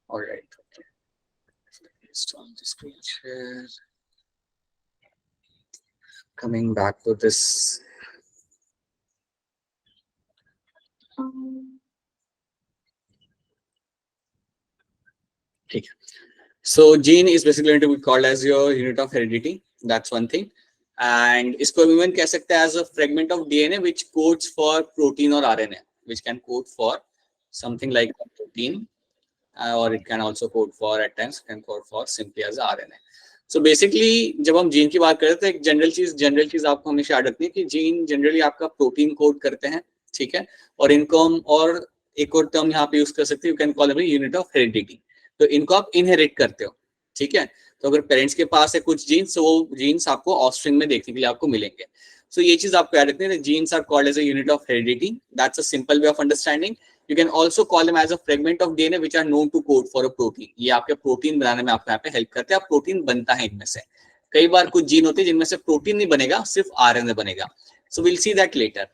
All right. Based on the screen share. Coming back to this. Okay. So gene is basically going to be called as your unit of heredity. That's one thing. And इसको even कह सकते हैं as a fragment of DNA which codes for protein or RNA, which can code for something like a protein, or it can also code for at times can code for simply as RNA. So basically जब हम gene की बात करते हैं तो एक general चीज आपको हमेशा याद रखनी है कि जीन जनरली आपका प्रोटीन कोड करते हैं, ठीक है। और इनको हम और एक और टर्म यहाँ पे यूज कर सकते हैं, you can call it unit of heredity. तो इनको आप इनहेरिट करते हो, ठीक है। तो अगर पेरेंट्स के पास है कुछ जीन्स, तो वो जीन्स आपको ऑफस्प्रिंग में देखने के लिए आपको मिलेंगे। सो ये चीज आपको याद रखनी है, genes are called as a unit of heredity. That's a simple way of understanding. You can also call them as a fragment of DNA which are known to code for a protein. ये आपके protein बनाने में आपको यहाँ पे help करते हैं। आप प्रोटीन बनता है इनमें से। कई बार कुछ जीन होते हैं जिनमें से प्रोटीन नहीं बनेगा, सिर्फ आरएनए बनेगा। So we'll see that later.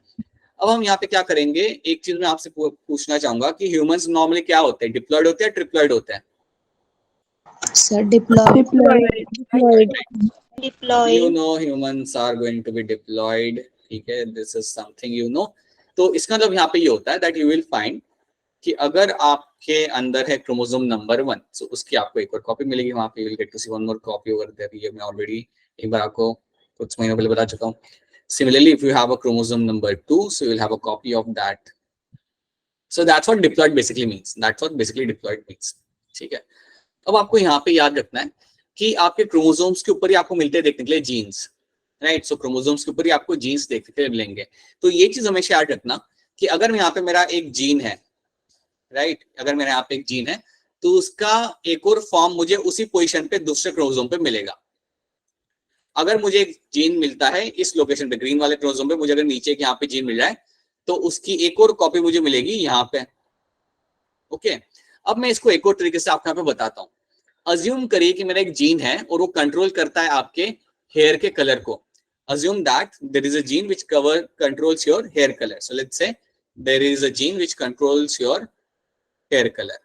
अब हम यहाँ पे क्या करेंगे, एक चीज मैं आपसे पूछना चाहूंगा कि ह्यूमंस नॉर्मली क्या होते हैं, डिप्लॉयड होते हैं, ट्रिप्लॉयड होते हैं? Sir, diploid. You know humans are going to be diploid, ठीक है। This is something you know. तो इसका मतलब यहाँ पे ये होता है that you will find कि अगर आपके अंदर है क्रोमोसोम नंबर 1, तो उसकी आपको एक और कॉपी मिलेगी वहां पे। You will get to see one more copy over there. ये मैं ऑलरेडी एक बार आपको कुछ महीनों पहले बता चुका हूँ। Similarly, if you have a chromosome number 2, so you will have a copy of that. So that's what diploid basically means. That's what basically diploid means. ठीक है। अब आपको यहाँ पे याद रखना है कि आपके क्रोमोसोम्स के ऊपर ही आपको मिलते हैं देखने के लिए जीन्स, राइट। सो क्रोमोसोम्स के ऊपर ही आपको जीन्स देखने के लिए मिलेंगे। तो ये चीज हमेशा याद रखना कि अगर यहाँ पे मेरा एक जीन है, राइट, अगर मेरे यहाँ पे एक जीन है, तो उसका एक और फॉर्म मुझे उसी पोजीशन पे दूसरे क्रोमोसोम पे मिलेगा। अगर मुझे एक जीन मिलता है इस लोकेशन पे, ग्रीन वाले क्रोमोसोम पे, मुझे अगर नीचे यहाँ पे जीन मिल जाए तो उसकी एक और कॉपी मुझे मिलेगी यहाँ पे। ओके, अब मैं इसको एक और तरीके से आपको यहाँ पे बताता हूँ। अज्यूम करिए कि मेरा एक जीन है और वो कंट्रोल करता है आपके हेयर के कलर को। Assume that there is a gene which controls your hair colour. So let's say there is a gene which controls your hair colour.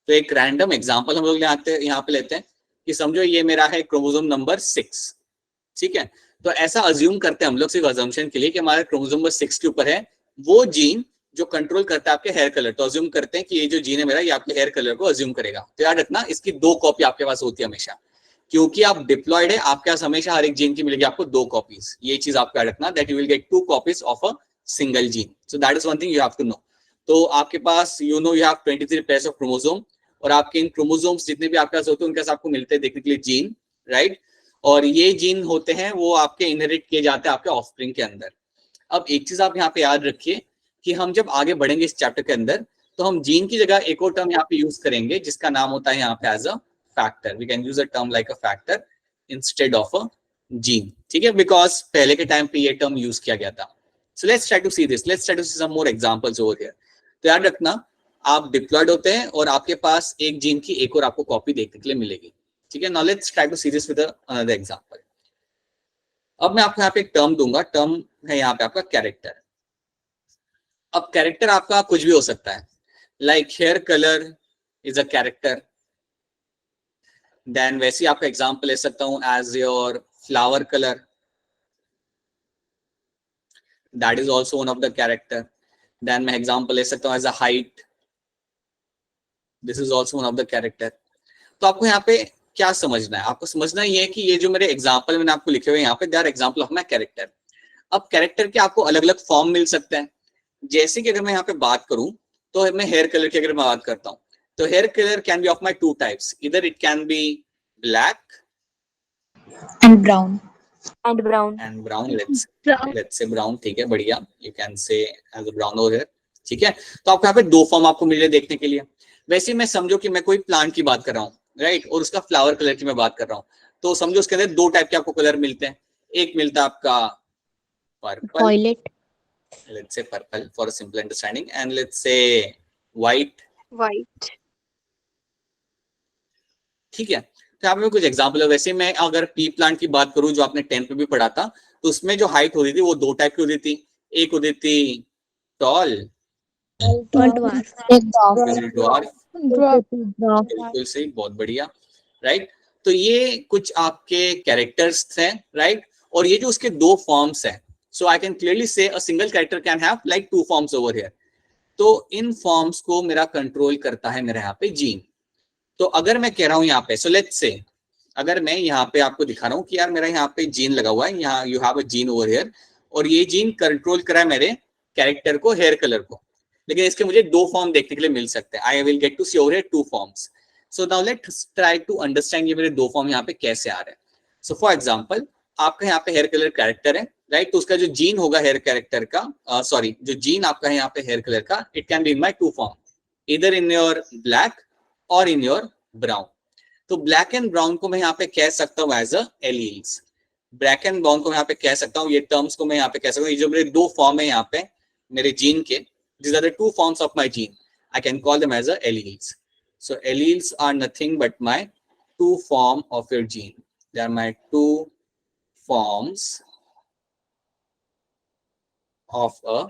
तो एक रैंडम एग्जांपल हम लोग यहाँ पे लेते हैं कि समझो ये मेरा है क्रोमोसोम नंबर 6, ठीक है। तो ऐसा अज्यूम करते हैं हम लोग सिर्फ अजम्पशन के लिए कि हमारे क्रोमोसोम नंबर 6 के ऊपर है वो जीन जो कंट्रोल करता है आपके हेयर कलर। तो अज्यूम करते हैं कि ये जो जीन है मेरा, ये आपके हेयर कलर को अज्यूम करेगा। तो याद रखना इसकी 2 कॉपी आपके पास होती है हमेशा, क्योंकि आप डिप्लॉयड है, आपके पास हमेशा हर एक जीन की मिलेगी आपको 2 कॉपीज। ये चीज आपको याद रखना, that you will get 2 copies of a single gene. So that is one thing you have to know. तो आपके पास you know you have 23 pairs of chromosome, और आपके इन क्रोमोसोम्स जितने भी आपके पास होते हैं उनके साथ आपको मिलते हैं देखने के लिए जीन, राइट। और ये जीन होते हैं वो आपके इनहेरिट किए जाते हैं आपके ऑफस्प्रिंग के अंदर। अब एक चीज आप यहाँ पे याद रखिए कि हम जब आगे बढ़ेंगे इस चैप्टर के अंदर, तो हम जीन की जगह एक और टर्म यहाँ पे यूज करेंगे जिसका नाम होता है यहाँ पे as a factor. We can use a term like a factor instead of a gene, ठीक है, बिकॉज पहले के टाइम पे ये टर्म यूज किया गया था। So let's try to see this, let's try to see some more examples over here. तो याद रखना आप डिप्लॉयड होते हैं और आपके पास एक जीन की एक और आपको कॉपी देखने के लिए मिलेगी, ठीक है। Now let's try to see this with another example. अब मैं आपको यहाँ पे एक टर्म दूंगा, टर्म है यहाँ पे आपका कैरेक्टर। अब कैरेक्टर आपका कुछ भी हो सकता है, like hair colour is a character. Then वैसे ही आपका एग्जांपल ले सकता हूं as your flower colour, that is also one of the character. Then मैं एग्जांपल ले सकता हूं as a height, this is also one of the character. तो आपको यहाँ पे क्या समझना है, आपको समझना ये है कि ये जो मेरे एग्जाम्पल मैंने आपको लिखे हुए यहाँ पे, they are example of my character. अब कैरेक्टर के आपको अलग अलग फॉर्म मिल सकते हैं। जैसे कि अगर मैं यहाँ पे बात करूं तो मैं हेयर कलर की अगर मैं बात करता हूँ, तो hair colour can be of my 2 types, इधर it can be black And brown. And brown. And brown. Let's say brown, ठीक है, बढ़िया, you can say as a brown over here, ठीक है। तो आपको यहाँ पे 2 फॉर्म आपको मिल रहे देखने के लिए। वैसे मैं समझो कि मैं कोई प्लांट की बात कर रहा हूँ, राइट, और उसका फ्लावर कलर की मैं बात कर रहा हूँ, तो समझो उसके अंदर 2 टाइप के आपको कलर मिलते हैं। एक मिलता है आपका purple, Violet. let's say purple for a simple understanding, and let's say white, ठीक है। तो यहाँ पे कुछ एग्जांपल है। वैसे मैं अगर पी प्लांट की बात करूं जो आपने 10th में भी पढ़ा था, तो उसमें जो हाइट होती थी वो 2 टाइप की होती थी। एक होती थी टॉल, Dwarf. ड्वार्फ, बिल्कुल सही, बहुत बढ़िया, राइट। तो ये कुछ आपके कैरेक्टर्स हैं, राइट, और ये जो उसके दो फॉर्म्स हैं, सो आई कैन क्लियरली से a single character can have like to forms over here. तो इन फॉर्म्स को मेरा कंट्रोल करता है मेरा यहाँ पे जीन। तो अगर मैं कह रहा हूँ यहाँ पे, सो लेट्स से अगर मैं यहाँ पे आपको दिखा रहा हूँ कि यार मेरा यहाँ पे जीन लगा हुआ है, यहाँ you have a gene over here, और ये जीन कंट्रोल करा है मेरे कैरेक्टर को, हेयर कलर को, लेकिन इसके मुझे दो फॉर्म देखने के लिए मिल सकते हैं। I will get to see over here two forms. So now let's try to understand ये मेरे दो फॉर्म यहाँ पे कैसे आ रहे हैं। सो फॉर एग्जाम्पल, आपका यहाँ पे हेयर कलर कैरेक्टर है, राइट, तो उसका जो जीन होगा हेयर कैरेक्टर का, सॉरी जो जीन आपका है यहाँ पे हेयर कलर का, it can be in my two form, इधर इन योर ब्लैक और इन योर ब्राउन। तो ब्लैक एंड ब्राउन को मैं यहाँ पे कह सकता हूँ as a alleles. Black and brown को मैं यहाँ पे कह सकता हूँ, ये टर्म्स को मैं यहाँ पे कह सकता हूँ, ये जो मेरे दो फॉर्म है यहाँ पे मेरे जीन के, these are the two forms of my gene, I can call them as a alleles. So alleles are nothing but my two form of your gene, they are my two forms of a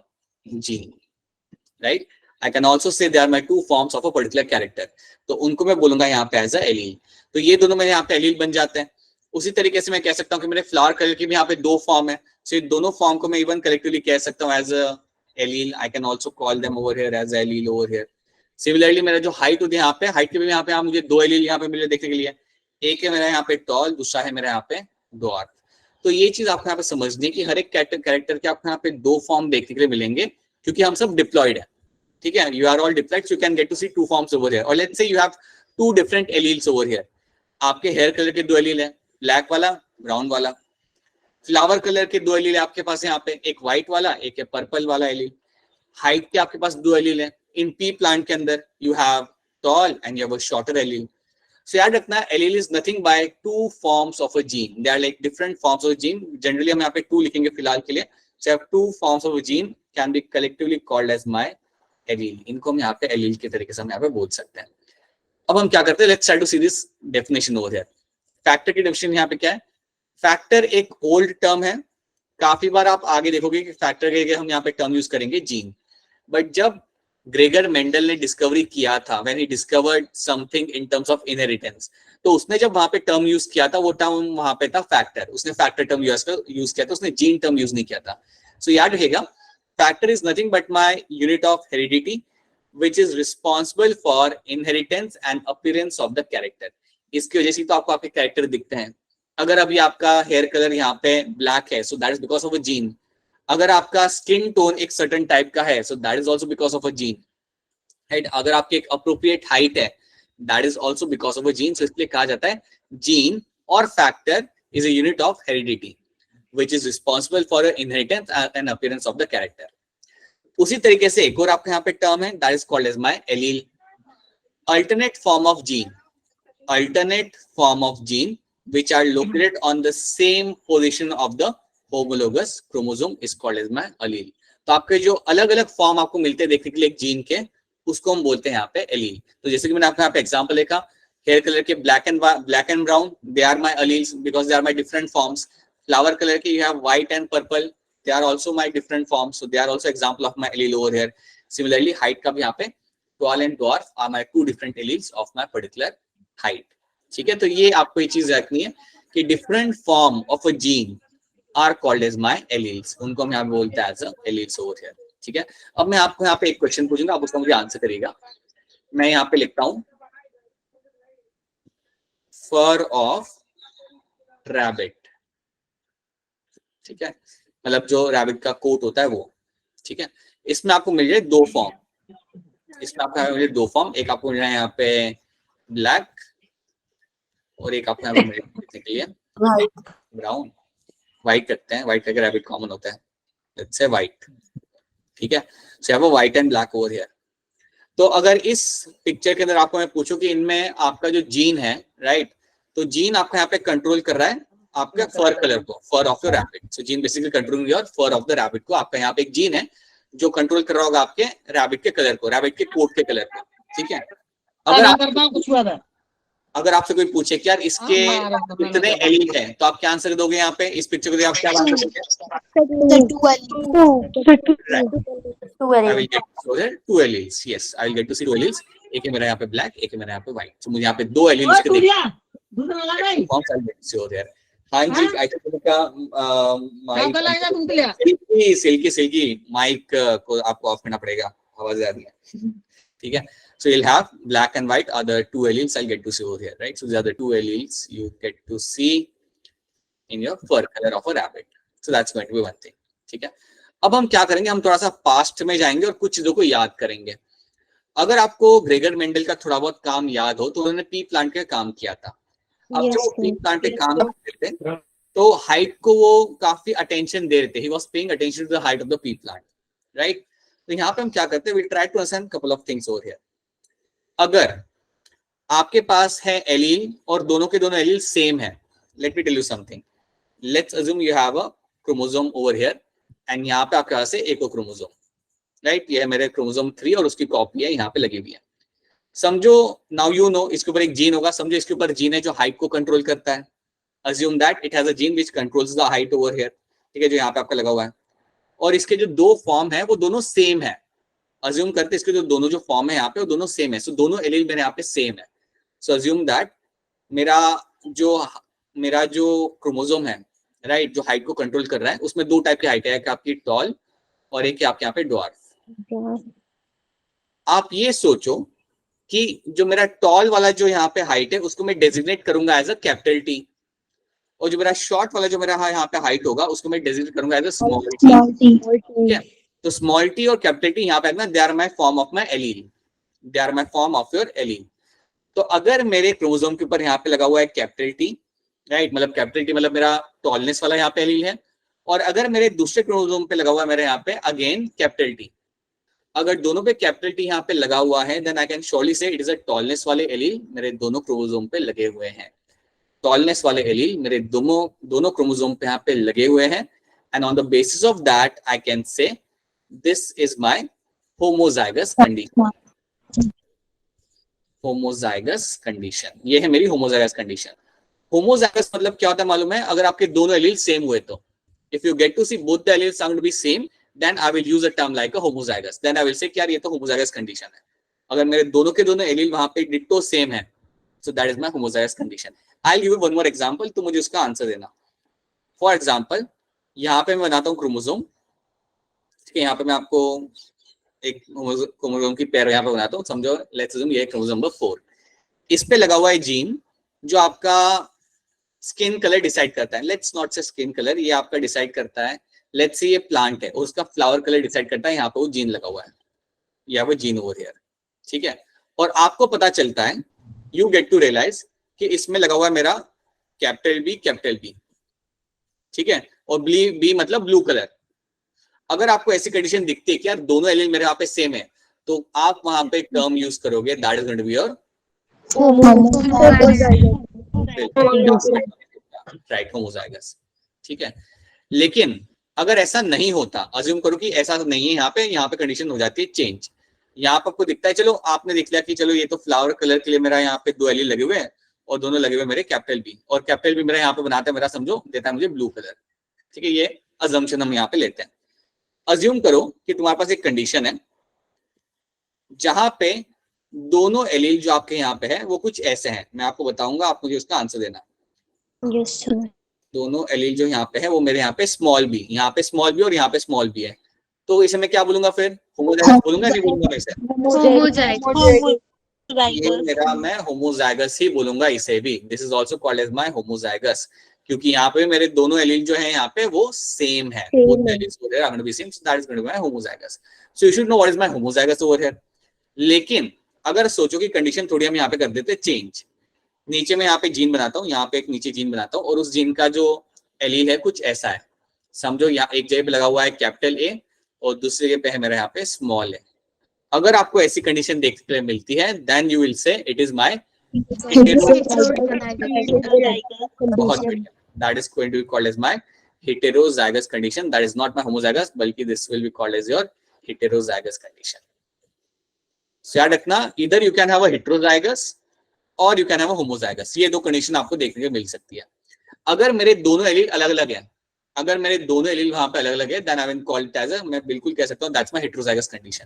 gene, right? I can also say they are my two forms of a particular character. तो उनको मैं बोलूंगा यहाँ पे as a allele. तो ये दोनों मेरे यहाँ पे एलील बन जाते हैं। उसी तरीके से मैं कह सकता हूँ कि मेरे फ्लावर कलर की भी यहाँ पे दो फॉर्म है, सो ये दोनों फॉर्म को मैं इवन कलेक्टिवली कह सकता हूँ as a allele. I can also call them over here as allele over here. Similarly मेरा जो हाइट होती है यहाँ पे, हाइट के भी यहाँ पे मुझे दो एलील यहाँ पे मिले देखने के लिए, एक है मेरा यहाँ पे टॉल, दूसरा है मेरा यहाँ पे ड्वार्फ। तो ये चीज आपको यहाँ पे समझनी है कि हर एक कैरेक्टर के आपको यहाँ पे दो फॉर्म देखने के लिए मिलेंगे, क्योंकि हम सब डिप्लॉयड है, ठीक है, you are all diploid, you can get to see two forms over here. और let's say you have two different alleles over here, आपके हेयर कलर के दो एलील है, ब्लैक वाला ब्राउन वाला। फ्लावर कलर के दो एलील है आपके पास यहाँ पे, एक व्हाइट वाला एक है पर्पल वाला एलील। हाइट के आपके पास दो एलील है, इन पी प्लांट के अंदर you have tall and you have a shorter allele. So याद रखना, allele is nothing by two forms of a gene, they are like different forms of a gene. Generally हम यहाँ पे two लिखेंगे फिलहाल के लिए। So have two forms of a gene can be collectively called as my allele. इनको हम यहाँ पे एलील के तरीके से हम यहाँ पे बोल सकते हैं। अब हम क्या करते हैं, let's try to see this definition over here. Factor की डेफिनेशन यहाँ पे क्या है? फैक्टर एक ओल्ड टर्म है, काफी बार आप आगे देखोगे कि फैक्टर के हम यहाँ पे टर्म यूज करेंगे जीन। बट जब ग्रेगर मेंडल ने डिस्कवरी किया था, when he discovered something in terms of inheritance, तो उसने जब वहां पे टर्म यूज किया था, वो टर्म वहां पे था फैक्टर। उसने फैक्टर टर्म यूज किया था, उसने जीन टर्म यूज नहीं किया था। सो याद रहेगा, factor is nothing but my unit of heredity which is responsible for inheritance and appearance of the character. इसकी वजह से तो आपको आपके कैरेक्टर दिखते हैं। अगर अभी आपका हेयर कलर यहाँ पे ब्लैक है, so that is because of a gene. अगर आपका स्किन टोन एक सर्टेन टाइप का है, so that is also because of a gene. Right? अगर आपकी एक अप्रोप्रिएट हाइट है, that is also because of a gene. So इसलिए कहा जाता है जीन और factor is a unit of heredity which is responsible for inheritance and appearance of the character. उसी तरीके से एक और आपके यहाँ पे टर्म है, that is called as my allele. Alternate form of gene, alternate form of gene which are located on the same position of the homologous chromosome is called as my allele. तो आपके जो अलग अलग form आपको मिलते हैं देखने के लिए एक जीन के, उसको हम बोलते हैं यहाँ पे एलील। तो जैसे कि मैंने आपको यहाँ पे एग्जांपल देखा, हेयर कलर के black and brown, they are my alleles because they are my different forms. Flower colour के you have white and purple, they are also my different forms, so they are also example of my allele over here. Similarly, height का भी यहाँ पे tall and dwarf are my two different alleles of my particular height. ठीक है, तो ये आपको ये चीज रखनी है कि different form of a gene are called as my alleles. उनको हम यहाँ बोलते हैं as a alleles over here. ठीक है, अब मैं आपको यहाँ पे एक क्वेश्चन पूछूंगा, आप उसका मुझे आंसर करिएगा। मैं यहाँ पे लिखता हूँ fur of rabbit, ठीक है, मतलब जो रैबिट का कोट होता है वो, ठीक है। इसमें आपको मिल जाए दो फॉर्म, इसमें आपको मिल जाए दो फॉर्म, एक आपको मिल रहा है यहाँ पे ब्लैक और एक आपको यहाँ पे मिल देखने के लिए ब्राउन। व्हाइट करते हैं, व्हाइट करके रैबिट कॉमन होता है, लेट्स से व्हाइट, ठीक है। So have a white and black over here. तो अगर इस पिक्चर के अंदर आपको मैं पूछूं कि इनमें आपका जो जीन है, राइट, तो जीन आपका यहाँ पे कंट्रोल कर रहा है आपके फर कलर को, fur of your rabbit. So gene basically controlling your fur of the rabbit को। आपका यहाँ पे एक जीन है जो कंट्रोल कर रहा होगा आपके रैबिट के कलर को, रैबिट के कोट के कलर को, ठीक है। अगर आपसे कोई पूछे कि यार इसके कितने एलील हैं, तो आप क्या आंसर दोगे यहाँ पे इस पिक्चर को? आप क्या आंसर दोगे? I will get two alleles. Yes, I will get to see two alleles. एक है मेरा यहाँ पे ब्लैक, एक है मेरा यहाँ पे व्हाइट। तो मुझे यहाँ पे दो एलिमेंट्स के देख हाँ जी, आई थिंक का माइक सिल्की माइक को आपको ऑफ करना पड़ेगा, आवाज आ रही है। ठीक है, so you'll have black and white are the two alleles I'll get to see over here, right? So these are the two alleles you get to see in your fur color of a rabbit. So that's going to be one thing. ठीक है, अब हम क्या करेंगे, हम थोड़ा सा past में जाएंगे और कुछ चीजों को याद करेंगे। अगर आपको ग्रेगर मेंडल का थोड़ा बहुत काम याद हो तो उन्होंने पी प्लांट का काम किया था। अब जब पी प्लांट पे काम करते थे तो हाइट को वो काफी अटेंशन दे रहे थे। He was paying attention to the height of the pea plant, right? तो यहाँ पे हम क्या करते हैं, we try to understand couple of things over here. अगर आपके पास है एलील और दोनों के दोनों एलील सेम है, let me tell you something, let's assume you have a chromosome over here and यहाँ पे आपके पास है एक क्रोमोसोम, राइट? ये है मेरे क्रोमोसोम 3 और उसकी कॉपी है यहाँ पे लगी हुई है। समझो नाउ यू नो इसके ऊपर एक जीन होगा, समझो इसके ऊपर जीन है जो हाइट को कंट्रोल करता है। Assume that it has a gene which controls the height over here, ठीक है, जो यहाँ पे आपका लगा हुआ है। और इसके जो दो फॉर्म है वो दोनों सेम है। Assume करते इसके जो दोनों जो फॉर्म है यहाँ पे वो दोनों सेम है। सो दोनों एलील मेरे यहाँ पे सेम है। सो assume that मेरा जो क्रोमोसोम है, राइट, जो हाइट को कंट्रोल कर रहा है, उसमें दो टाइप की हाइट है, एक आपकी टॉल और एक आपके यहाँ पे ड्वार्फ। आप ये सोचो कि जो मेरा टॉल वाला जो यहाँ पे हाइट है उसको मैं डेजिग्नेट करूंगा एज अ कैपिटल टी, और जो मेरा शॉर्ट वाला जो मेरा यहाँ पे हाइट होगा उसको मैं डेजिग्नेट करूंगा एज अ स्मॉल टी। ठीक है, तो स्मॉल टी और कैपिटल टी यहाँ पे आएगा, they are my form of my allele, they are my form of your allele. तो अगर मेरे क्रोमोसोम के ऊपर यहाँ पे लगा हुआ है कैपिटल टी, राइट, मतलब कैपिटल टी मतलब मेरा टॉलनेस वाला यहाँ पे एलील है, और अगर मेरे दूसरे क्रोमोसोम पे लगा हुआ है मेरे यहाँ पे अगेन कैपिटल टी, अगर दोनों पे कैपिटल टी यहाँ पे लगा हुआ है then I can surely say it is a tallness वाले एलील मेरे दोनों क्रोमोसोम पे लगे हुए हैं। टॉलनेस वाले एलील मेरे दोनों क्रोमोसोम पे यहाँ पे लगे हुए हैं, and on the basis of that I can say this is my homozygous condition. Homozygous condition, ये है मेरी होमोजाइगस कंडीशन। होमोजाइगस मतलब क्या होता है मालूम है? अगर आपके दोनों एलील सेम हुए तो, if you get to see both the alleles are going to be same, then I will use a term like a homozygous, then I will say यार ये तो होमोजाइगस कंडीशन है। अगर मेरे दोनों के दोनों एलील वहां पे डिट्टो सेम है, so that is my homozygous condition. I'll give you one more example, तो मुझे उसका आंसर देना। For example, यहाँ पे मैं बनाता हूँ क्रोमोसोम, ठीक है, यहाँ पे मैं आपको एक क्रोमोसोम की पेयर यहाँ पे बनाता हूँ। समझो लेट्स अज्यूम ये क्रोमोसोम नंबर 4, इस पे लगा हुआ है जीन जो आपका स्किन कलर डिसाइड करता है। लेट्स नॉट से स्किन कलर, ये आपका डिसाइड करता है, लेट्स से ये प्लांट है और उसका फ्लावर कलर डिसाइड करता है, यहाँ पे वो जीन लगा हुआ है, यहाँ पे जीन ओवर हियर, ठीक है। और आपको पता चलता है, you get to realize कि इसमें लगा हुआ है मेरा कैपिटल बी, ठीक है, और बी मतलब ब्लू कलर। अगर आपको ऐसी कंडीशन दिखती है कि यार दोनों एलील मेरे यहाँ पे सेम है, तो आप वहां पे टर्म यूज करोगे, that is going to be your right homozygous, ठीक है। लेकिन अगर ऐसा नहीं होता, अज्यूम करो कि ऐसा नहीं है, यहाँ पे कंडीशन हो जाती है चेंज। यहाँ पर आपको दिखता है, चलो आपने देख लिया कि चलो ये तो फ्लावर कलर के लिए मेरा यहाँ पे दो एलील लगे हुए हैं और दोनों लगे हुए मेरे कैपिटल बी, और कैपिटल बी मेरा यहाँ पे बनाता है मेरा, समझो देता है मुझे ब्लू कलर, ठीक है। ये अजम्पशन हम यहाँ पे लेते हैं। अज्यूम करो कि तुम्हारे पास एक कंडीशन है जहां पे दोनों एलील जो आपके यहाँ पे है वो कुछ ऐसे हैं, मैं आपको बताऊंगा, आप मुझे उसका आंसर देना। Yes, sir. दोनों एलील जो यहाँ पे है वो मेरे यहाँ पे स्मॉल बी, यहाँ पे स्मॉल बी और यहाँ पे स्मॉल बी है, तो इसे मैं क्या बोलूंगा फिर? होमोजाइगस बोलूंगा, नहीं बोलूंगा मैं इसे? ये मेरा मैं होमोजाइगस ही बोलूंगा इसे भी। This is also called as my homozygous, क्योंकि यहाँ पे मेरे दोनों एलील जो है यहाँ पे वो सेम है, both alleles are going to be same, so that is going to be my homozygous. So you should know what is my homozygous over here. लेकिन अगर सोचो कि कंडीशन थोड़ी हम यहाँ पे कर देते चेंज, नीचे में यहाँ पे जीन बनाता हूँ, यहाँ पे एक नीचे जीन बनाता हूँ, और उस जीन का जो एलील है कुछ ऐसा है, समझो यहाँ एक जगह पे लगा हुआ है कैपिटल ए और दूसरी जगह पे है मेरा यहाँ पे स्मॉल है। अगर आपको ऐसी कंडीशन देखने मिलती है, then you will say it is my that is going to be called as my heterozygous condition. That is not my homozygous, बल्कि this will be called as your heterozygous condition. So याद रखना, either you can have a heterozygous or you can have a homozygous, ये दो condition आपको देखने को मिल सकती है। अगर मेरे दोनों एलील अलग अलग हैं, अगर मेरे दोनों एलील वहां पे अलग अलग है, then I will call it as a, मैं बिल्कुल कह सकता हूं दैट्स माय हेटेरोजाइगस कंडीशन।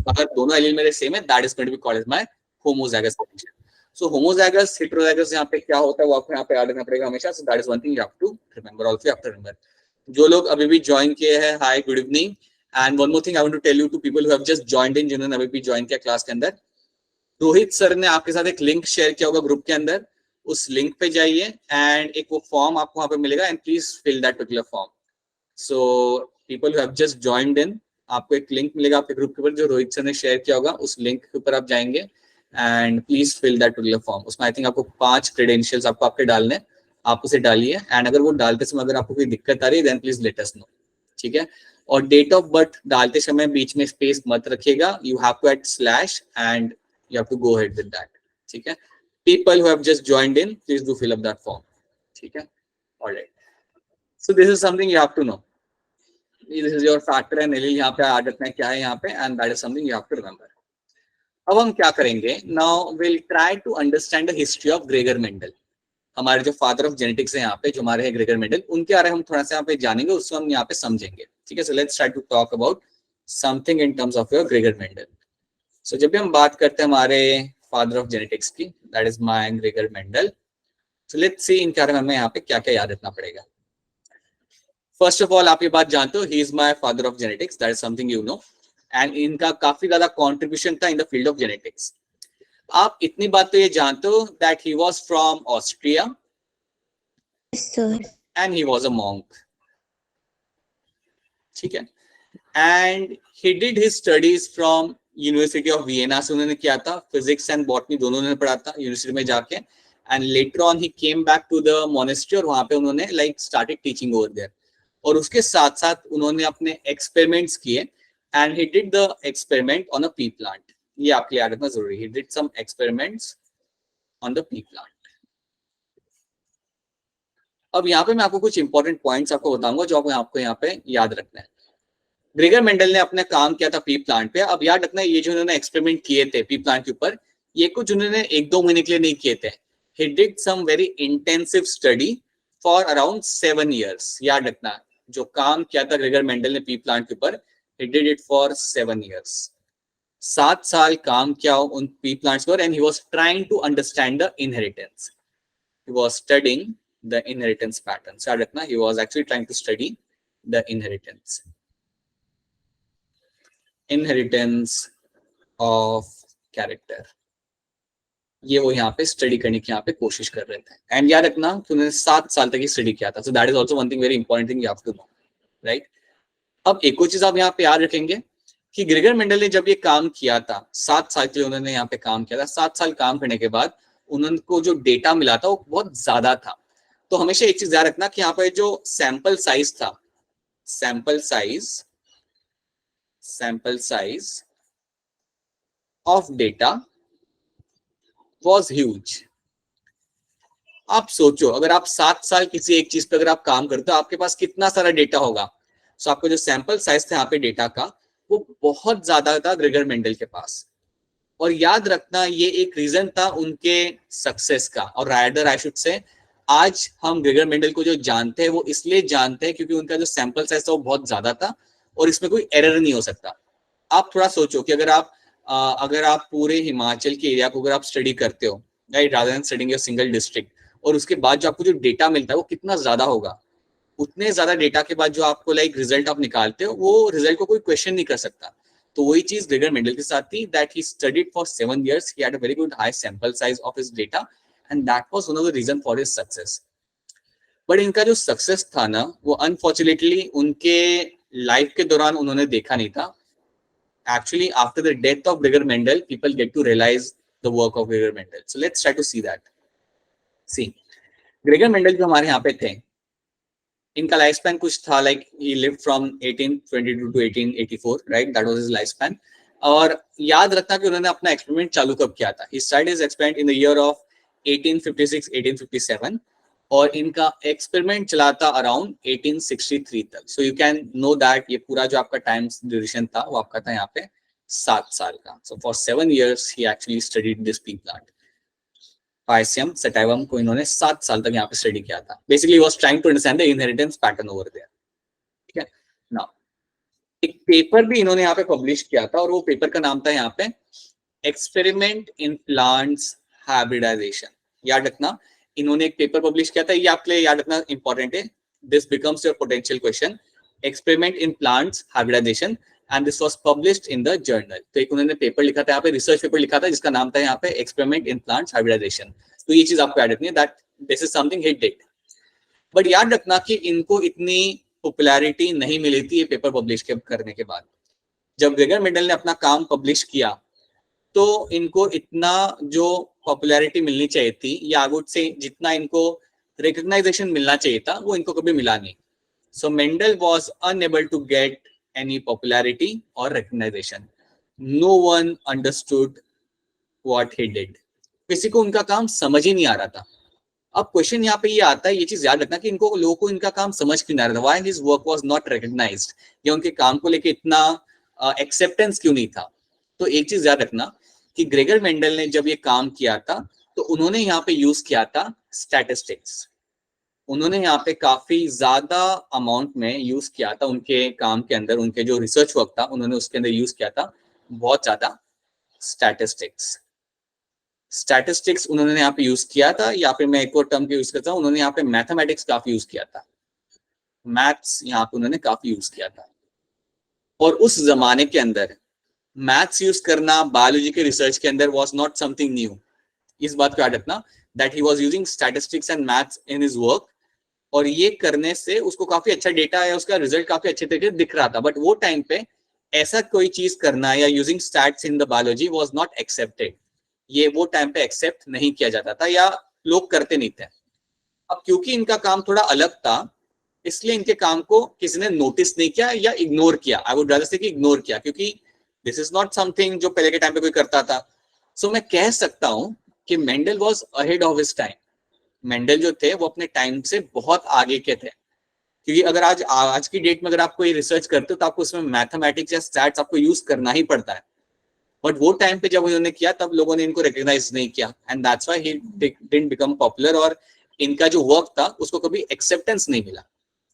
अगर दोनों एलील मेरे सेम है, that is going to be called as my homozygous condition. So homozygous heterozygous यहाँ पे क्या होता है वो आपको यहाँ पे याद रखना पड़ेगा हमेशा. So that is one thing you have to remember. Also you have to remember. जो लोग अभी भी ज्वाइन किए हैं, hi good evening. And one more thing I want to tell you to people who have just joined in, जिन्होंने अभी भी join किया क्लास के अंदर. रोहित सर ने आपके साथ एक लिंक शेयर किया होगा ग्रुप के अंदर. उस लिंक पे जाइए एंड एक वो फॉर्म आपको वहां पे मिलेगा and please fill that particular form. So people who have just joined in, आपको एक लिंक मिलेगा आपके ग्रुप के ऊपर जो रोहित सर ने शेयर किया होगा. उस लिंक के ऊपर आप जाएंगे and please fill that particular form. उसमें आई थिंक आपको 5 क्रेडेंशियल्स आपको आपके डालने, आप उसे डालिए. एंड अगर वो डालते समय अगर आपको कोई दिक्कत आ रही है then please let us know. ठीक है. और डेट ऑफ बर्थ डालते समय बीच में स्पेस मत रखिएगा. You have to add slash and you have to go ahead with that. ठीक है. People who have just joined in, please do fill up that form. ठीक है. All right. So this is something you have to know. This is your factor and Nilil यहाँ पे आदत में क्या है यहाँ पे, and that is something you have to remember. अब हम क्या करेंगे? Now we'll try to understand the history of Gregor Mendel. हमारे जो फादर ऑफ जेनेटिक्स है यहाँ पे, जो हमारे हैं ग्रेगर मेंडल, उनके बारे में हम थोड़ा सा यहाँ पे जानेंगे, उसको हम यहाँ पे समझेंगे. ठीक है. So let's try to talk about something in terms of your Gregor Mendel. So, जब भी हम बात करते हैं हमारे फादर ऑफ जेनेटिक्स की, that is my Gregor Mendel. So let's सी इनके बारे में हमें यहाँ पे क्या क्या याद रखना पड़ेगा. फर्स्ट ऑफ ऑल आप ये बात जानते हो, he is my father of genetics, that is something you know. And इनका काफी ज्यादा कॉन्ट्रीब्यूशन था in the field of genetics. आप इतनी बात तो ये जानते हो that he was from Austria and he was a monk. ठीक है. And he did his studies from university of Vienna से उन्होंने किया था. फिजिक्स एंड बॉटनी दोनों उन्होंने पढ़ा था यूनिवर्सिटी में जाके. And later on he came back to the monastery और वहां पे उन्होंने like started teaching over there. और उसके साथ साथ उन्होंने अपने एक्सपेरिमेंट्स किए and he did the experiment on a pea plant. ये आपके याद रखना जरूरी. He did some experiments on the pea plant. अब यहाँ पे मैं आपको कुछ इंपॉर्टेंट पॉइंट्स आपको बताऊंगा जो आपको यहाँ पे याद रखना है. ग्रेगर मेंडल ने अपना काम किया था पी प्लांट पे. अब याद रखना ये जो उन्होंने एक्सपेरिमेंट किए थे पी प्लांट के ऊपर, ये कुछ उन्होंने 1-2 महीने के लिए नहीं किए थे. He did some very intensive study for around 7 years. याद रखना जो काम किया था ग्रेगर मेंडल ने पी प्लांट के ऊपर, he did it for 7 years. 7 साल काम किया उन पी प्लांट्स पर. And he was trying to understand the inheritance. He was studying the inheritance patterns. याद रखना he was actually trying to study the inheritance of character. ये वो यहाँ पे स्टडी करने की यहाँ पे कोशिश कर रहे थे. एंड याद रखना कि उन्होंने 7 साल तक ही स्टडी किया था. So that is also one thing very important thing you have to know, right. अब एक और चीज आप यहाँ पे याद रखेंगे कि ग्रेगर मेंडल ने जब ये काम किया था 7 साल के लिए उन्होंने यहाँ पे काम किया था. 7 साल काम करने के बाद उनको जो डेटा मिला था वो बहुत ज्यादा था. तो हमेशा एक चीज याद रखना कि यहाँ पे जो सैंपल साइज था, sample size of data was huge. आप सोचो अगर आप 7 साल किसी एक चीज पे अगर आप काम करते हो आपके पास कितना सारा डेटा होगा. सो आपको जो सैंपल साइज था यहाँ पे डेटा का वो बहुत ज्यादा था ग्रेगर मेंडल के पास. और याद रखना ये एक रीजन था उनके सक्सेस का. और राइडर आई शुड से आज हम ग्रेगर मेंडल को जो जानते हैं वो इसलिए जानते हैं क्योंकि उनका जो सैंपल साइज था वो बहुत ज्यादा था और इसमें कोई एरर नहीं हो सकता. आप थोड़ा सोचो कि अगर आप पूरे हिमाचल के एरिया को अगर आप स्टडी करते हो, right, rather than studying a single district, और उसके बाद जो आपको जो डेटा मिलता है वो कितना ज्यादा होगा. उतने ज्यादा डेटा के बाद जो आपको लाइक रिजल्ट आप निकालते हो वो रिजल्ट को कोई क्वेश्चन नहीं कर सकता. तो वही चीज ग्रेगर मेंडल के साथ थी that he studied for 7 years. He had a very good high sample size of his data and that was one of the reason for his success. But इनका जो सक्सेस था ना वो अनफॉर्चुनेटली उनके life के दौरान उन्होंने देखा नहीं था. Actually, after the death of Gregor Mendel, people get to realize the work of Gregor Mendel. So let's try to see that. See, Gregor Mendel जो हमारे यहाँ पे थे, इनका लाइफ स्पैन कुछ था like he lived from 1822 to 1884, right? That was his lifespan. और याद रखना कि उन्होंने अपना एक्सपेरिमेंट चालू कब किया था. He started his experiment in the year of 1856-1857. और इनका एक्सपेरिमेंट चला था अराउंड 1863 तक. So you can know that ये पूरा जो आपका टाइम ड्यूरेशन था वो आपका था यहाँ पे 7 साल का. So for 7 years he actually studied this pea plant. Pisum sativum को इन्होंने 7 साल तक यहाँ पे स्टडी किया था. Basically was trying to understand the inheritance pattern over there. ठीक है. नाउ एक पेपर भी इन्होंने यहाँ पे पब्लिश किया था और वो पेपर का नाम था यहाँ पे एक्सपेरिमेंट इन प्लांट्स हाइब्रिडाइजेशन। याद रखना, इन्होंने एक पेपर पब्लिश किया था, ये आपके लिए याद रखना इंपॉर्टेंट है, this becomes your potential question. Experiment in plants hybridization and this was published in the journal. तो एक उन्होंने पेपर लिखा था यहाँ पे, रिसर्च पेपर लिखा था जिसका नाम था यहाँ पे एक्सपेरिमेंट इन प्लांट्स हाइब्रिडाइजेशन। तो ये चीज आपको याद रखनी है, that this is something he did. But याद रखना कि इनको इतनी पॉपुलैरिटी नहीं मिली थी ये पेपर पब्लिश करने के बाद। जब ग्रेगर मेंडल ने अपना काम पब्लिश किया तो इनको इतना जो पॉपुलैरिटी मिलनी चाहिए थी, या आई वुड से जितना इनको रिकग्नाइजेशन मिलना चाहिए था, वो इनको कभी मिला नहीं। So Mendel was unable to get any popularity और recognition. No one understood what he did. किसी को उनका काम समझ ही नहीं आ रहा था। अब क्वेश्चन यहाँ पे ये आता है, ये चीज याद रखना कि इनको लोगों को इनका काम समझ क्यों नहीं आ रहा था, why his work was not recognised, या उनके काम को लेके इतना एक्सेप्टेंस क्यों नहीं था। तो एक चीज याद रखना कि ग्रेगर मेंडल ने जब ये काम किया था तो उन्होंने यहाँ पे यूज किया था स्टैटिस्टिक्स। उन्होंने यहाँ पे काफी ज्यादा अमाउंट में यूज किया था उनके काम के अंदर, उनके जो रिसर्च वर्क था उन्होंने उसके अंदर यूज किया था बहुत ज्यादा स्टैटिस्टिक्स। स्टैटिस्टिक्स उन्होंने यहाँ पे यूज किया था, या फिर मैं एक और टर्म के यूज करता हूँ, उन्होंने यहाँ पे मैथमेटिक्स काफी यूज किया था, मैथ्स यहाँ पे उन्होंने काफी यूज किया था। और उस जमाने के अंदर मैथ्स यूज करना बायोलॉजी के रिसर्च के अंदर वाज नॉट समथिंग न्यू। इस बात को याद रखना that he was using statistics and maths in his work, और ये करने से उसको काफी अच्छा डेटा या उसका रिजल्ट काफी अच्छे तरीके से दिख रहा था। बट वो टाइम पे ऐसा कोई चीज करना या using stats in the biology was not accepted. ये वो टाइम पे एक्सेप्ट नहीं किया जाता था या लोग करते नहीं थे। अब क्योंकि इनका काम थोड़ा अलग था, इसलिए इनके काम को किसी ने नोटिस नहीं किया या इग्नोर किया। आई वुड रादर से कि इग्नोर किया, क्योंकि दिस इज नॉट समथिंग जो पहले के टाइम पे कोई करता था। सो मैं कह सकता हूं कि Mendel was ahead of his time. Mendel जो थे वो अपने टाइम से बहुत आगे के थे, क्योंकि अगर आज की डेट में अगर आप कोई रिसर्च करते हो तो आपको उसमें मैथमेटिक्स या स्टैट्स आपको यूज करना ही पड़ता है। बट वो टाइम पे जब उन्होंने किया तब लोगों ने इनको रिकॉग्नाइज नहीं किया, and that's why he didn't become popular, और इनका जो वर्क था उसको कभी एक्सेप्टेंस नहीं मिला।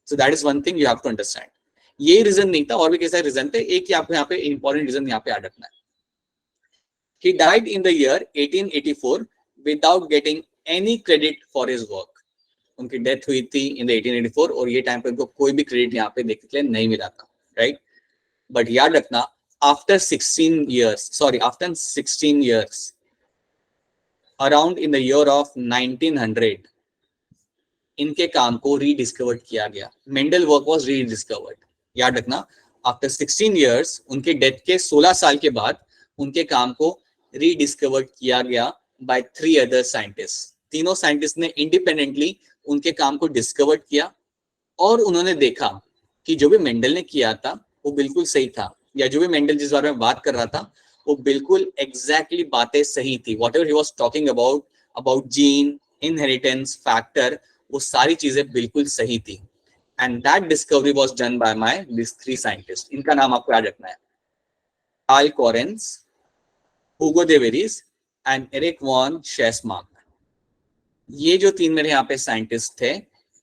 So that is one thing you have to understand. ये रीजन नहीं था, और भी कई सारे रीजन थे। एक आपको यहाँ पे इंपॉर्टेंट रीजन यहाँ पे याद रखना है, he died in the year 1884 without getting any credit for his work। उनकी डेथ हुई थी इन द 1884, और ये टाइम पे उनको कोई भी क्रेडिट यहाँ पे देखने के लिए नहीं मिला था, राइट। बट याद रखना after 16 years around in the year of 1900 इनके काम को रीडिस्कवर्ड किया गया। Mendel work was rediscovered. याद रखना आफ्टर 16 years, उनके डेथ के 16 साल के बाद उनके काम को रीडिस्कवर्ड किया गया बाय 3 अदर साइंटिस्ट। तीनों साइंटिस्ट ने इंडिपेंडेंटली उनके काम को डिस्कवर्ड किया, और उन्होंने देखा कि जो भी मेंडल ने किया था वो बिल्कुल सही था, या जो भी मेंडल जिस बारे में बात कर रहा था वो बिल्कुल एग्जैक्टली बातें सही थी। Whatever he was talking about gene, inheritance, factor, वो सारी चीजें बिल्कुल सही थी। And that discovery was done by my this 3 scientist. इनका नाम आपको याद रखना है, Karl Correns, Hugo de Vries and Erich von Tschermak. ये जो 3 मेरे यहाँ पे साइंटिस्ट थे,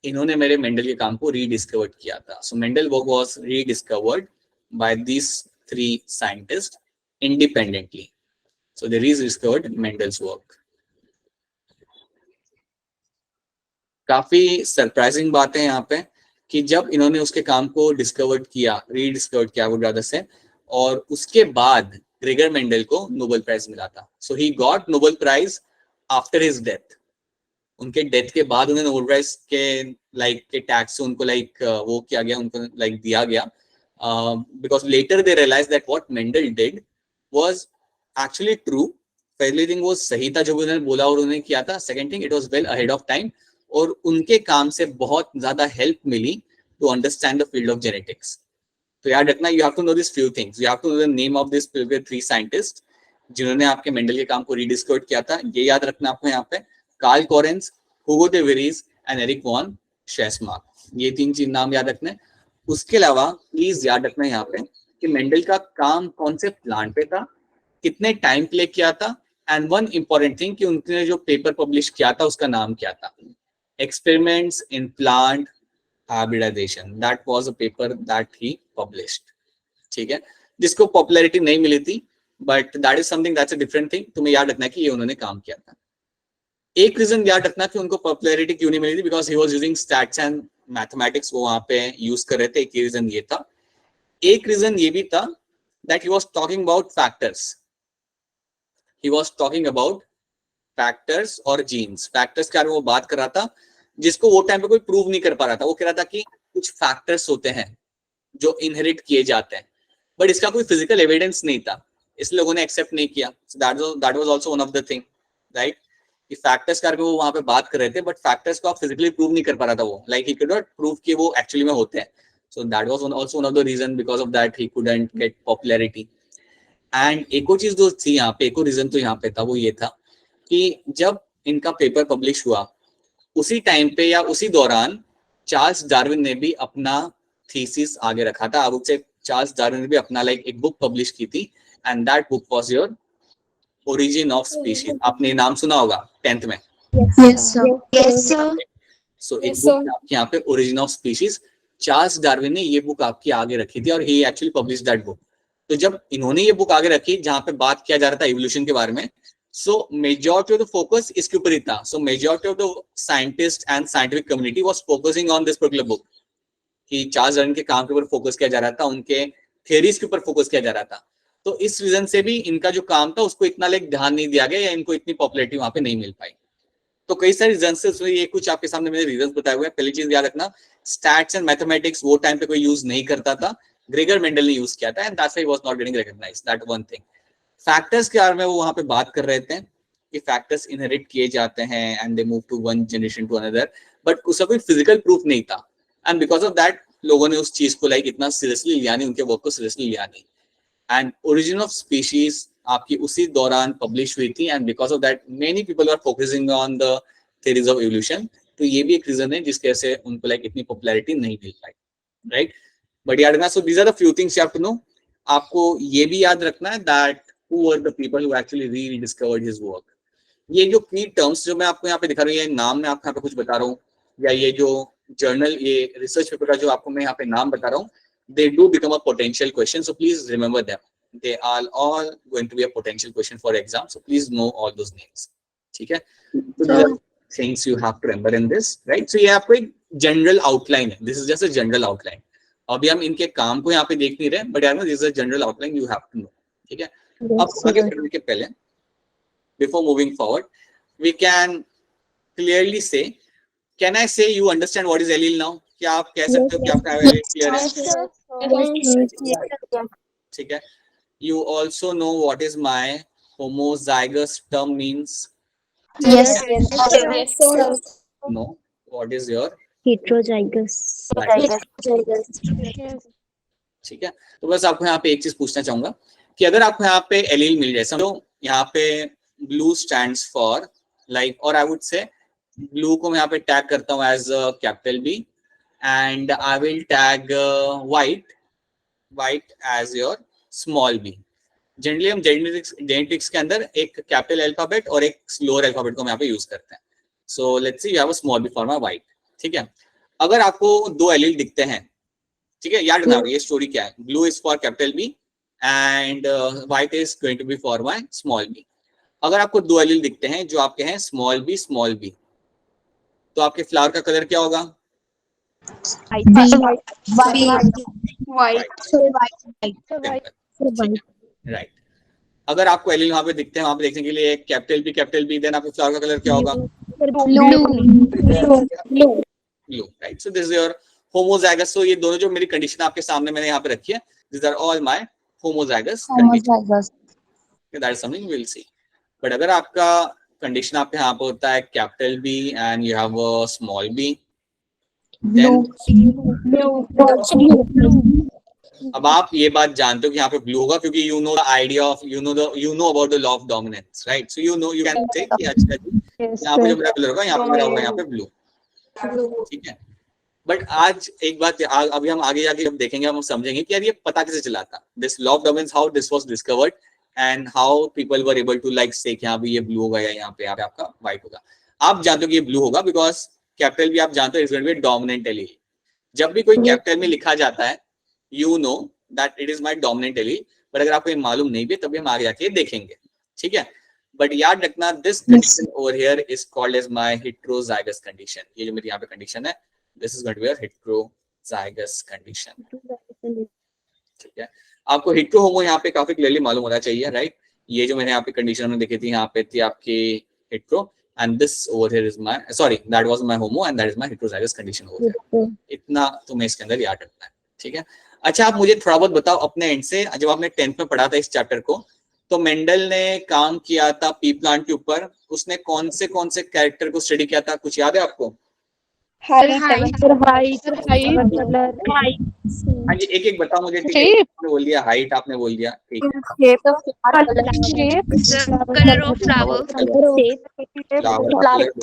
इन्होंने मेरे मेंडल के काम को रीडिस्कवर्ड किया था। So Mendel work was rediscovered by this 3 scientist independently. So they rediscovered Mendel's work. काफी सरप्राइजिंग बात है यहाँ पे कि जब इन्होंने उसके काम को डिस्कवर्ड किया, रीडिस्कवर्ड किया वो ज्यादा से, और उसके बाद ग्रेगर मेंडल को नोबेल प्राइज मिला था। So he got Nobel prize after his death. उनके डेथ के बाद उन्हें नोबेल प्राइज के टैक्स से उनको वो किया गया, उनको दिया गया, because later they realise that what Mendel did was actually true. पहली थिंग वो सही था जो भी उन्होंने बोला और उन्होंने किया था। Second thing, it was well ahead of time, और उनके काम से बहुत ज्यादा हेल्प मिली to understand the field of genetics. तो याद रखना, you have to know this few things. You have to know the name of this 3 scientist जिन्होंने आपके मेंडल के काम को रीडिस्कवर किया था। ये याद रखना आपको यहाँ पे, Karl Correns, Hugo de Vries and Erich von Tschermak. ये 3 चीज नाम याद रखने। उसके अलावा प्लीज याद रखना यहाँ पे कि मेंडल का काम कौन से प्लांट पे था, कितने टाइम के लिए किया था, एंड वन इंपॉर्टेंट थिंग कि उन्होंने जो पेपर पब्लिश किया था उसका नाम क्या था, experiments in plant hybridisation. That was a paper that he published. ठीक है, जिसको पॉपुलैरिटी नहीं मिली थी, but that is something that's a different thing. तुम्हें याद रखना है कि ये उन्होंने काम किया था. एक रीजन याद रखना कि उनको पॉपुलैरिटी क्यों नहीं मिली थी, because he was using stats and mathematics, वो वहां पे यूज कर रहे थे. एक रीजन ये था. एक रीजन ये भी था that he was talking about factors. He was talking about factors और जीन्स. फैक्टर्स के बारे में वो बात कर रहा था जिसको वो टाइम पे कोई प्रूव नहीं कर पा रहा था. वो कह रहा था कि कुछ फैक्टर्स होते हैं जो इनहेरिट किए जाते हैं, बट इसका कोई फिजिकल एविडेंस नहीं था, इसलिए लोगों ने एक्सेप्ट नहीं किया. That was also one of the thing, right. कि फैक्टर्स करके वो वहां पे बात कर रहे थे, बट फैक्टर्स को आप फिजिकली प्रूव नहीं कर पा रहा था वो. Like he could not prove कि वो एक्चुअली में होते हैं. So that was also one of the reason, because of that he couldn't get popularity. And एक और चीज जो थी यहाँ पे, एक और रीजन तो यहाँ पे था, वो ये था कि जब इनका पेपर पब्लिश हुआ उसी टाइम पे या उसी दौरान चार्ल्स डार्विन ने भी अपना थीसिस आगे रखा था. अब उससे चार्ल्स डार्विन ने भी अपना एक बुक पब्लिश की थी, and that book was your origin of species. आपने नाम सुना होगा 10th में. Yes, sir. Yes, sir. सो एक बुक आपके यहाँ पे origin of species, Charles Darwin ने ये बुक आपकी आगे रखी थी, और ही एक्चुअली पब्लिश दैट बुक. तो जब इन्होंने ये बुक आगे रखी जहां पे बात किया जा रहा था इवोल्यूशन के बारे में, सो मेजॉरिटी ऑफ द फोकस इसके ऊपर ही था. सो majority of the scientist and scientific community was focusing on this particular book. कि चार्ल्स डार्विन के काम के ऊपर फोकस किया जा रहा था, उनके थियरीज के ऊपर फोकस किया जा रहा था. तो इस रीजन से भी इनका जो काम था उसको इतना ध्यान नहीं दिया गया, या इनको इतनी पॉपुलैरिटी वहां पे नहीं मिल पाई. तो कई सारे रीजन से, ये कुछ आपके सामने मैंने रीजन बताए हुए हैं. पहली चीज याद रखना, स्टैट्स एंड मैथमेटिक्स वो टाइम पे कोई यूज नहीं करता था, ग्रेगर मेंडल ने यूज किया था, and that's why he was not getting recognised. That one thing. Factors के बारे में वो वहां पे बात कर रहे थे कि फैक्टर्स इनहेरिट किए जाते हैं and they move to one generation to another, but उसका कोई फिजिकल प्रूफ नहीं था. एंड बिकॉज ऑफ दैट लोगों ने उस चीज को इतना सीरियसली लिया नहीं, उनके वर्क को सीरियसली लिया नहीं. एंड ओरिजिन ऑफ स्पीशीज आपकी उसी दौरान पब्लिश हुई थी, and because of that many people are focusing on the theories of evolution. तो ये भी एक रीजन है जिसके वजह से उनको इतनी पॉपुलैरिटी नहीं मिल पाई, राइट. बट याद रखना, so these are the few things you have to know. आपको ये भी याद रखना है that who were the people who actually rediscovered his work. ये जो की टर्म्स जो मैं आपको यहाँ पे दिखा रहा हूँ, ये नाम मैं आपको यहाँ पे कुछ बता रहा हूँ, या ये जो जर्नल, ये रिसर्च पेपर का जो आपको मैं यहाँ पे नाम बता रहा हूँ, they do become a potential question, so please remember them. They are all going to be a potential question for exam, so please know all those names. ठीक है. So things you have to remember in this, right? So ये आपको एक general outline है. This is just a general outline. अभी हम इनके काम को यहाँ पे देख नहीं रहे, बट यार this is a general outline you have to know. ठीक है. अब आगे बढ़ने के पहले, before moving forward, we can clearly say, can I say you understand what is allele now? क्या आप कह सकते हो कि आपका एलील क्लियर है? ठीक है. You also know what is my homozygous term means? Yes. Yes, sir. No. What is your? Heterozygous. ठीक है. तो बस आपको यहाँ पे एक चीज पूछना चाहूंगा कि अगर आपको यहाँ पे एलील मिल जाए, समझो यहाँ पे ब्लू स्टैंड्स फॉर और आई वुड से ब्लू को मैं यहाँ पे टैग करता हूँ as capital B, and I will tag white as your small B. Generally हम जेनेटिक्स के अंदर एक कैपिटल अल्फाबेट और एक स्लोअर अल्फाबेट को हम यहाँ पे यूज करते हैं. So let's see you have a small B for my white. ठीक है. अगर आपको दो एलील दिखते हैं, ठीक है, याद रखना ये स्टोरी क्या है. Blue is for capital B and white is going to be for my small B. अगर आपको दो एलील दिखते हैं जो आपके हैं स्मॉल बी, तो आपके फ्लावर का कलर क्या होगा? राइट. अगर आपको एलील वहां पे दिखते हैं, वहां पे देखने के लिए कैपिटल बी, देन आपके फ्लावर का कलर क्या होगा? Blue. Right. So this is your homozygous. सो ये दोनों जो मेरी कंडीशन आपके सामने मैंने यहाँ पे रखी है, this are all my homozygous condition. That is something we will see. But अगर आपका कंडीशन आपके यहाँ पे होता है capital B and you have a small B, अब आप ये बात जानते हो कि यहाँ पे ब्लू होगा, क्योंकि you know the idea of you know about the law of dominance, right. So you can से कि अच्छा जी यहाँ पे जो मेरा कलर होगा, यहाँ पे मेरा होगा यहाँ पे ब्लू. ठीक है. बट आज एक बात, अभी हम आगे जाके जब देखेंगे हम समझेंगे कि यार ये पता कैसे चला था, this law of dominance, how this was discovered and how people were able to say कि यहाँ पे ये ब्लू होगा या यहाँ पे आपका व्हाइट होगा. आप जानते हो कि ये ब्लू होगा बिकॉज कैपिटल भी आप जानते हो is going to be dominant allele. जब भी कोई कैपिटल में लिखा जाता है, you know that it is my dominant allele, but अगर आपको ये मालूम नहीं भी तभी हम आगे जाके देखेंगे, ठीक है। बट याद रखना this condition over here is called as my heterozygous condition. ये जो मेरी यहाँ पे कंडीशन है, this is going to be heterozygous condition, ठीक है। आपको हेटेरो होमो यहाँ पे काफी क्लियरली मालूम होना चाहिए, राइट। ये जो मैंने यहाँ पे कंडीशन हमने देखी थी, यहाँ पे थी आपकी hetero and this over here is my, sorry, that was my homo and that is my heterozygous condition over here. इतना तुम्हें इसके अंदर याद रखना है, ठीक है। अच्छा, आप मुझे थोड़ा बहुत बताओ अपने एंड से, जब आपने 10th में पढ़ा था इस चैप्टर को, तो मेंडल ने काम किया था पी प्लांट के ऊपर, उसने कौन से कैरेक्टर को स्टडी किया था, कुछ याद है आपको? हाँ जी, एक एक बताओ मुझे, ठीक है। आपने बोल दिया हाइट, आपने बोल दिया, ठीक है। कलर ऑफ फ्लावर,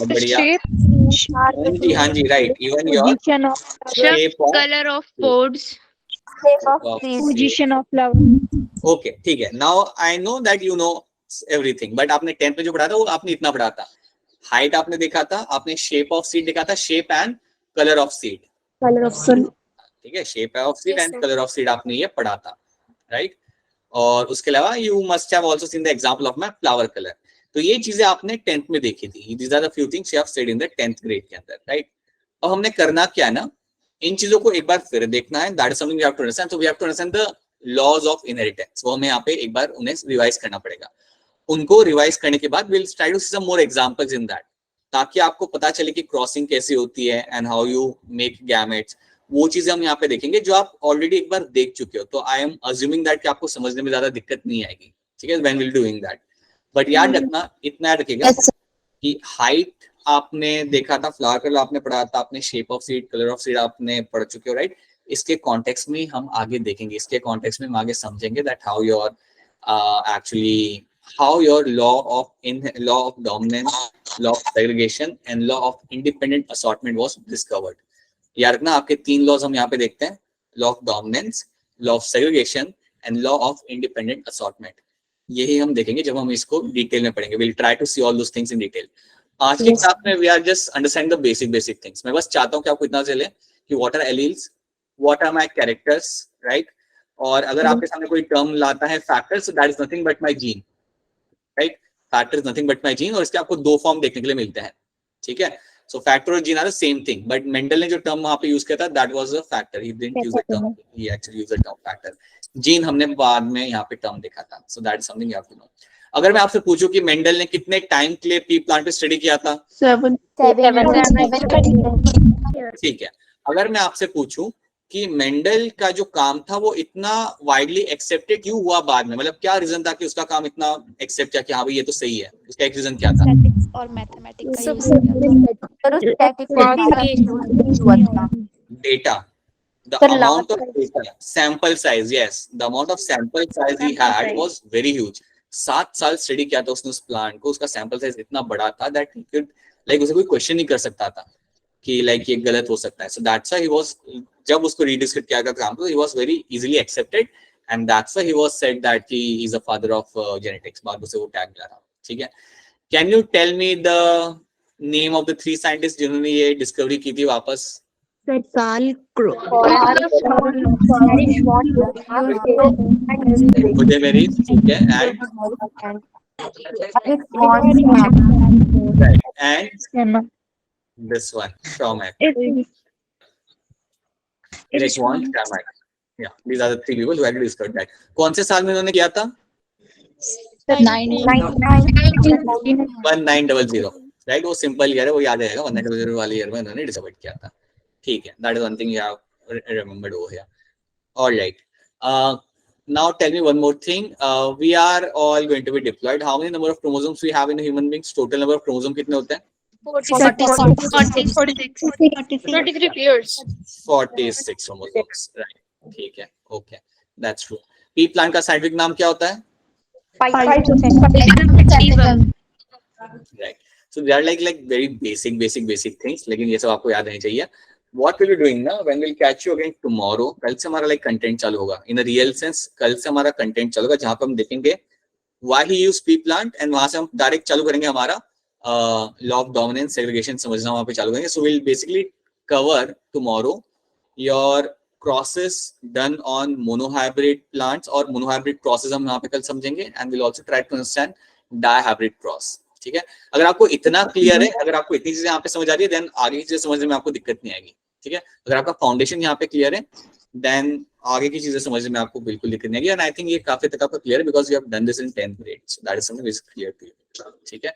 बढ़िया, हाँ जी, right. Even your shape of, colour of pods, position of flower. Okay, ठीक है। Now I know that you know everything, but आपने 10th में जो पढ़ा था वो आपने इतना पढ़ा था। हाइट आपने देखा था, आपने शेप ऑफ सीड देखा था, shape and colour of seed, ठीक है। Shape of seed and colour of seed आपने ये पढ़ा था, राइट। और उसके अलावा you must have also seen the example of my flower colour. तो ये चीजें आपने 10th में देखी थी। These are the few things you have studied in the 10th grade के अंदर, राइट। और हमने करना क्या है ना, इन चीजों को एक बार फिर देखना है, that is something we have to understand. So we have to understand the laws of inheritance, वो हमें यहाँ पे एक बार उन्हें रिवाइज करना पड़ेगा। उनको रिवाइज करने के बाद will try to see some more examples in that, ताकि आपको पता चले कि क्रॉसिंग कैसी होती है and how you make gametes. वो चीजें हम यहाँ पे देखेंगे जो आप ऑलरेडी एक बार देख चुके हो। तो आई एम अज्यूमिंग दैट कि आपको समझने में ज्यादा दिक्कत नहीं आएगी, ठीक है, when will doing that. But याद रखना, इतना याद रखिएगा कि हाइट आपने देखा था, फ्लावर कलर आपने पढ़ा था, आपने shape of seed, colour of seed आपने पढ़ चुके हो, राइट। इसके कॉन्टेक्स्ट में हम आगे देखेंगे, इसके कॉन्टेक्स्ट में हम आगे समझेंगे that how your actually how your law of dominance, law of segregation and law of independent assortment was discovered. याद रखना, आपके 3 लॉज हम यहाँ पे देखते हैं, law of dominance, law of segregation and law of independent assortment. यही हम देखेंगे जब हम इसको डिटेल में पढ़ेंगे। Will try to see all those things in detail. आज की क्लास में we are just understanding the basic things. मैं बस चाहता हूँ कि आपको इतना चले कि what are alleles, what are my characters, right. और अगर आपके सामने कोई टर्म लाता है factors, that is nothing but my gene, right. Factor is nothing but my gene, और इसके आपको 2 फॉर्म देखने के लिए मिलते हैं, ठीक है। सो फैक्टर और gene are the same thing, but Mendel ने जो टर्म वहां पे यूज किया था that was a factor, he didn't use the term, he actually used the term factor. Gene हमने बाद में यहाँ पे टर्म देखा था। So that is something you have to know. अगर मैं आपसे पूछूं कि मेंडल ने कितने टाइम के लिए पी प्लांट पे स्टडी किया था? 7 ठीक है। अगर मैं आपसे पूछूं कि मेंडल का जो काम था वो इतना वाइडली एक्सेप्टेड क्यों हुआ बाद में, मतलब क्या रीजन था कि उसका काम इतना एक्सेप्ट किया कि हाँ भाई ये तो सही है, उसका एक रीजन क्या था? और मैथमेटिक्स का data, the amount of data, sample size, yes, the amount of sample size he had was very huge. 7 साल स्टडी किया था उसने उस प्लांट को, उसका सैंपल साइज इतना बड़ा था दैट ही कुड, लाइक उसे कोई क्वेश्चन नहीं कर सकता था कि लाइक ये गलत हो सकता है। So that's why he was, जब उसको रीडिस्कस किया गया काम, he was very easily accepted and that's why he was said that he is a father of genetics. बाद से वो टैग मिला था, ठीक है। Can you tell me the name of the 3 scientist जिन्होंने ये डिस्कवरी की थी वापस? Carl मुझे मेरी, ठीक है, and this one, Schromack. Eric von Schromack. Yeah, these are the 3 people who had discovered that. कौन से साल में उन्होंने किया था? 1900, राइट। वो सिंपल ईयर है, वो याद रहेगा, 1900 वाले ईयर में उन्होंने डिस्कवर किया था, ठीक है। That is one thing you have remembered over here. Alright, now tell me one more thing. We are all going to be deployed. How many number of chromosomes we have in a human beings? Total number of chromosomes कितने होते हैं? 43 pairs. 46 chromosomes, right. ठीक है, okay, that's true. Pea plant का scientific नाम क्या होता है? Right. So they are like very basic things, लेकिन ये सब आपको याद रहनी चाहिए। What will you doing now? When we'll catch you again tomorrow. कल से हमारा like content चालू होगा। In a real sense, कल से हमारा content चालू होगा जहाँ पे हम देखेंगे why he used pea plant, and वहाँ से हम डायरेक्ट चालू करेंगे हमारा law of dominance, segregation समझना वहाँ पे चालू करेंगे। So we'll basically cover tomorrow your crosses done on monohybrid plants, और monohybrid crosses हम यहाँ पे कल समझेंगे, and we'll also try to understand dihybrid cross. ठीक है, अगर आपको इतना क्लियर है, अगर आपको इतनी चीजें यहाँ पे समझ आ रही है, देन आगे की चीजें समझने में आपको दिक्कत नहीं आएगी. ठीक है, अगर आपका फाउंडेशन यहाँ पे क्लियर है, देन आगे की चीजें समझने में आपको बिल्कुल दिक्कत नहीं आएगी. एंड आई थिंक ये काफी तक आपको क्लियर है, because you have done this in 10th grade, so that is something which is clear to you. ठीक है.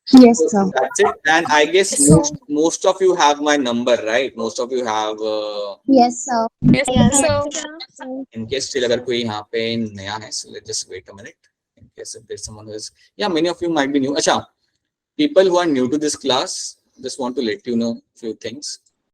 Yes, So sir. that's it. And I guess most of you have my number, right? Most of you have. Yes, sir. Yes, sir. In case still अगर कोई यहाँ पे नया है, so let's just wait a minute. In case if there's someone who is, yeah, many of you might be new. अच्छा, people who are new to this class, just want to let you know few things.